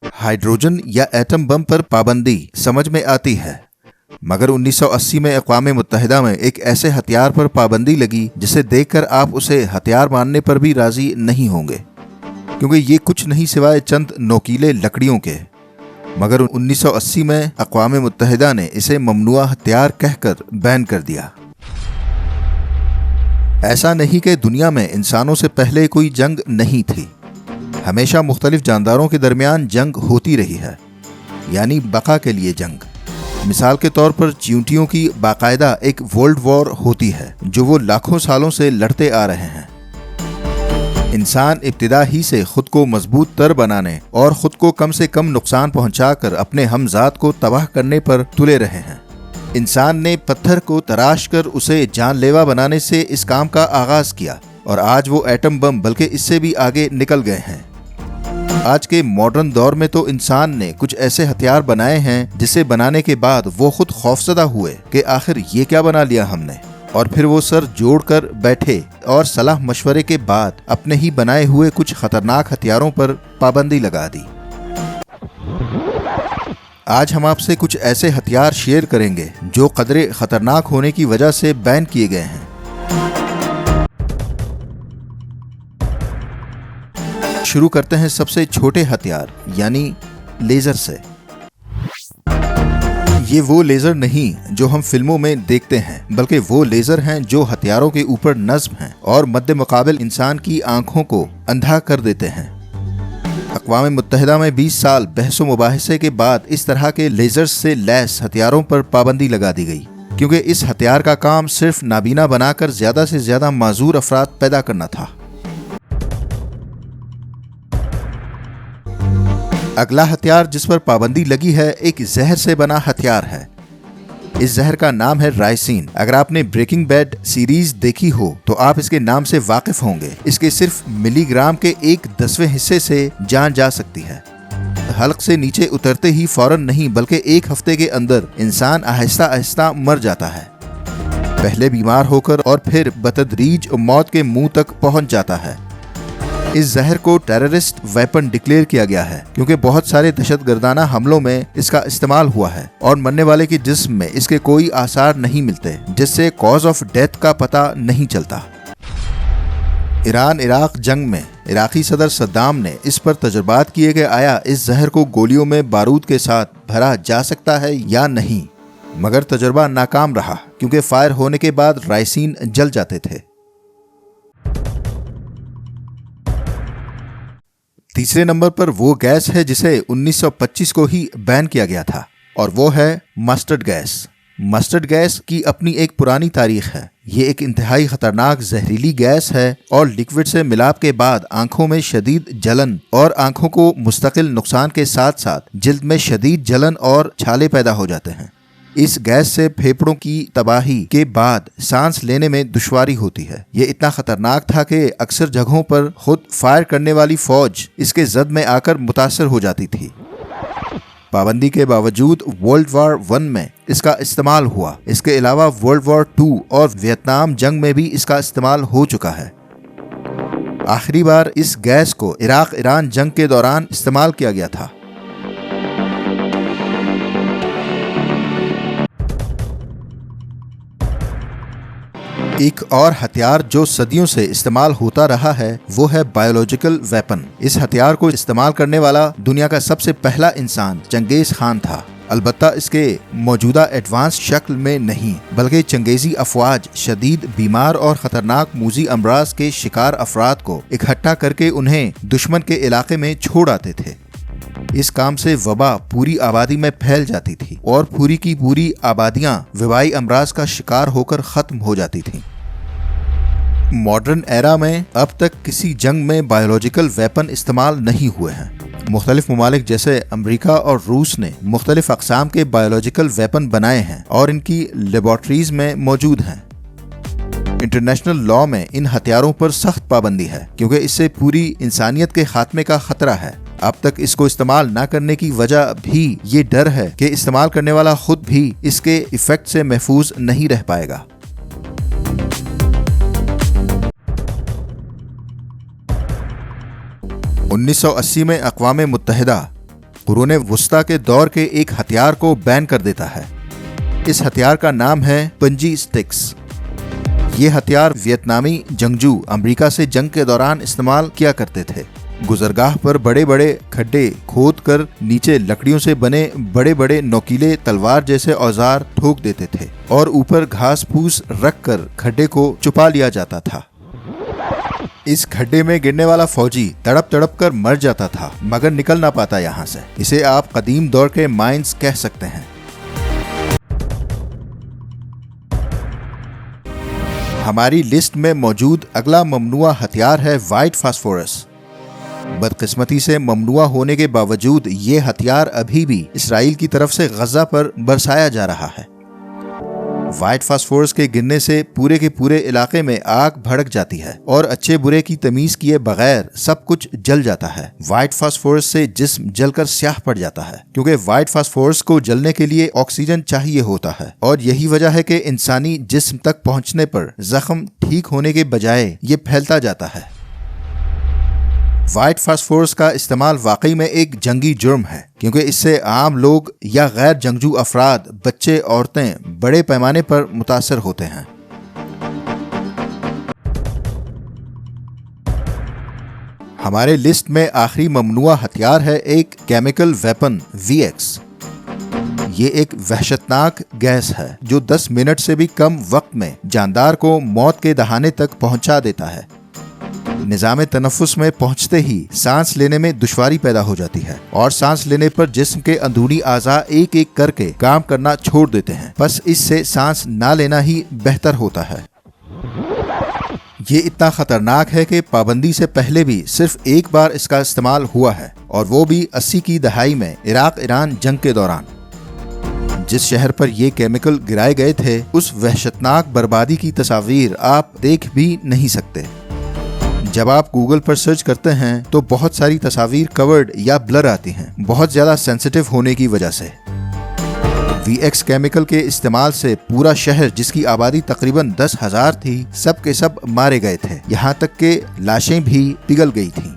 Hydrogen या atom bomb पर पाबंदी समझ में आती है, मगर 1980 में अक़वाम मुत्तहिदा में एक ऐसे हथियार पर पाबंदी लगी जिसे देखकर आप उसे हथियार मानने पर भी राजी नहीं होंगे, क्योंकि ये कुछ नहीं सिवाय चंद नोकीले लकड़ियों के। मगर 1980 में अक़वाम मुत्तहिदा ने इसे ममनुआ हथियार कहकर बैन कर दिया। ऐसा नहीं कि दुनिया में इंसानों से पहले कोई जंग नहीं थी, हमेशा मुख्तलिफ जानदारों के दरमियान जंग होती रही है, यानी बका के लिए जंग। मिसाल के तौर पर चींटियों की बाकायदा एक वर्ल्ड वॉर होती है जो वो लाखों सालों से लड़ते आ रहे हैं। इंसान इब्तिदा ही से खुद को मजबूत तर बनाने और खुद को कम से कम नुकसान पहुंचाकर अपने हमजात को तबाह करने पर तुले रहे हैं। इंसान ने पत्थर को तराश कर उसे जानलेवा बनाने से इस काम का आगाज किया और आज वो एटम बम बल्कि इससे भी आगे निकल गए हैं। आज के मॉडर्न दौर में तो इंसान ने कुछ ऐसे हथियार बनाए हैं जिसे बनाने के बाद वो खुद खौफजदा हुए कि आखिर ये क्या बना लिया हमने, और फिर वो सर जोड़कर बैठे और सलाह मशवरे के बाद अपने ही बनाए हुए कुछ खतरनाक हथियारों पर पाबंदी लगा दी। आज हम आपसे कुछ ऐसे हथियार शेयर करेंगे जो कदरे खतरनाक होने की वजह से बैन किए गए हैं। शुरू करते हैं सबसे छोटे हथियार यानी लेजर से। ये वो लेजर नहीं जो हम फिल्मों में देखते हैं, बल्कि वो लेजर हैं जो हथियारों के ऊपर नस्ब हैं और मद्दे मुकाबिल इंसान की आंखों को अंधा कर देते हैं। अक़वाम मुत्तहिदा में 20 साल बहस मुबाहिसे के बाद इस तरह के लेजर्स से लैस हथियारों पर पाबंदी लगा दी गई, क्योंकि इस हथियार का काम सिर्फ नाबीना बनाकर ज्यादा से ज्यादा माजूर अफराद पैदा करना था। अगला हथियार जिस पर पाबंदी लगी है एक जहर से बना हथियार है। इस जहर का नाम है राइसिन। अगर आपने ब्रेकिंग बैड सीरीज देखी हो तो आप इसके नाम से वाकिफ होंगे। इसके सिर्फ मिलीग्राम के 1/10वें हिस्से से जान जा सकती है। हल्क से नीचे उतरते ही फौरन नहीं बल्कि 1 हफ्ते के अंदर इंसान आहिस्ता आहिस्ता मर जाता है, पहले बीमार होकर और फिर बतदरीज मौत के मुंह तक पहुंच जाता है। इस जहर को टेररिस्ट वेपन डिक्लेयर किया गया है क्योंकि बहुत सारे दहशतगर्दाना हमलों में इसका इस्तेमाल हुआ है और मरने वाले के जिस्म में इसके कोई आसार नहीं मिलते, जिससे कॉज ऑफ डेथ का पता नहीं चलता। ईरान इराक जंग में इराकी सदर सद्दाम ने इस पर तजुर्बात किए कि आया इस जहर को गोलियों में बारूद के साथ भरा जा सकता है या नहीं, मगर तजुर्बा नाकाम रहा क्योंकि फायर होने के बाद राइसिन जल जाते थे। तीसरे नंबर पर वो गैस है जिसे 1925 को ही बैन किया गया था और वो है मस्टर्ड गैस। मस्टर्ड गैस की अपनी एक पुरानी तारीख है। ये एक इंतहाई खतरनाक जहरीली गैस है और लिक्विड से मिलाप के बाद आंखों में शदीद जलन और आंखों को मुस्तकिल नुकसान के साथ साथ जिल्द में शदीद जलन और छाले पैदा हो जाते हैं। इस गैस से फेफड़ों की तबाही के बाद सांस लेने में दुश्वारी होती है। ये इतना खतरनाक था कि अक्सर जगहों पर खुद फायर करने वाली फौज इसके जद में आकर मुतासर हो जाती थी। पाबंदी के बावजूद वर्ल्ड वॉर 1 में इसका इस्तेमाल हुआ। इसके अलावा वर्ल्ड वॉर 2 और वियतनाम जंग में भी इसका इस्तेमाल हो चुका है। आखिरी बार इस गैस को इराक ईरान जंग के दौरान इस्तेमाल किया गया था। एक और हथियार जो सदियों से इस्तेमाल होता रहा है वो है बायोलॉजिकल वेपन। इस हथियार को इस्तेमाल करने वाला दुनिया का सबसे पहला इंसान चंगेज खान था। अलबत्ता इसके मौजूदा एडवांस शक्ल में नहीं बल्कि चंगेजी अफवाज शदीद बीमार और खतरनाक मूजी अमराज के शिकार अफराद को इकट्ठा करके उन्हें दुश्मन के इलाके में छोड़ आते थे। इस काम से वबा पूरी आबादी में फैल जाती थी और पूरी की पूरी आबादियां वबाई अमराज का शिकार होकर खत्म हो जाती थीं। मॉडर्न एरा में अब तक किसी जंग में बायोलॉजिकल वेपन इस्तेमाल नहीं हुए हैं। मुख्तलिफ ममालिक जैसे अमेरिका और रूस ने मुख्तलिफ अक़साम के बायोलॉजिकल वेपन बनाए हैं और इनकी लेबॉर्ट्रीज में मौजूद हैं। इंटरनेशनल लॉ में इन हथियारों पर सख्त पाबंदी है क्योंकि इससे पूरी इंसानियत के खात्मे का खतरा है। अब तक इसको इस्तेमाल न करने की वजह भी ये डर है कि इस्तेमाल करने वाला खुद भी इसके इफेक्ट से महफूज नहीं रह पाएगा। उन्नीस 1980 में अक़वाम मुत्तहिदा قرون وسطی کے دور کے ایک ہتھیار کو بین کر دیتا ہے۔ اس ہتھیار کا نام ہے پنجی سٹکس۔ یہ ہتھیار ویتنامی جنگجو امریکہ سے جنگ کے دوران استعمال کیا کرتے تھے۔ گزرگاہ پر بڑے بڑے کھڈے کھود کر نیچے لکڑیوں سے بنے بڑے بڑے نوکیلے تلوار جیسے اوزار ٹھوک دیتے تھے اور اوپر گھاس پھوس رکھ کر کھڈے کو چھپا لیا جاتا تھا۔ اس کھڈے میں گرنے والا فوجی تڑپ تڑپ کر مر جاتا تھا مگر نکل نہ پاتا یہاں سے۔ اسے آپ قدیم دور کے مائنز کہہ سکتے ہیں۔ ہماری لسٹ میں موجود اگلا ممنوع ہتھیار ہے وائٹ فاسفورس۔ بدقسمتی سے ممنوع ہونے کے باوجود یہ ہتھیار ابھی بھی اسرائیل کی طرف سے غزہ پر برسایا جا رہا ہے۔ وائٹ فاسفورس کے گرنے سے پورے کے پورے علاقے میں آگ بھڑک جاتی ہے اور اچھے برے کی تمیز کیے بغیر سب کچھ جل جاتا ہے۔ وائٹ فاسفورس سے جسم جل کر سیاہ پڑ جاتا ہے کیونکہ وائٹ فاسفورس کو جلنے کے لیے آکسیجن چاہیے ہوتا ہے، اور یہی وجہ ہے کہ انسانی جسم تک پہنچنے پر زخم ٹھیک ہونے کے بجائے یہ پھیلتا جاتا ہے۔ وائٹ فاسفورس کا استعمال واقعی میں ایک جنگی جرم ہے کیونکہ اس سے عام لوگ یا غیر جنگجو افراد، بچے، عورتیں بڑے پیمانے پر متاثر ہوتے ہیں۔ ہمارے لسٹ میں آخری ممنوع ہتھیار ہے ایک کیمیکل ویپن VX۔ یہ ایک وحشتناک گیس ہے جو 10 منٹ سے بھی کم وقت میں جاندار کو موت کے دہانے تک پہنچا دیتا ہے۔ نظام تنفس میں پہنچتے ہی سانس لینے میں دشواری پیدا ہو جاتی ہے اور سانس لینے پر جسم کے اندرونی اعضاء ایک ایک کر کے کام کرنا چھوڑ دیتے ہیں۔ بس اس سے سانس نہ لینا ہی بہتر ہوتا ہے۔ یہ اتنا خطرناک ہے کہ پابندی سے پہلے بھی صرف ایک بار اس کا استعمال ہوا ہے، اور وہ بھی 80 کی دہائی میں عراق ایران جنگ کے دوران۔ جس شہر پر یہ کیمیکل گرائے گئے تھے اس وحشتناک بربادی کی تصاویر آپ دیکھ بھی نہیں سکتے۔ جب آپ گوگل پر سرچ کرتے ہیں تو بہت ساری تصاویر کورڈ یا بلر آتی ہیں، بہت زیادہ سینسیٹیو ہونے کی وجہ سے۔ VX کیمیکل کے استعمال سے پورا شہر، جس کی آبادی تقریباً 10,000 تھی، سب کے سب مارے گئے تھے، یہاں تک کہ لاشیں بھی پگھل گئی تھیں۔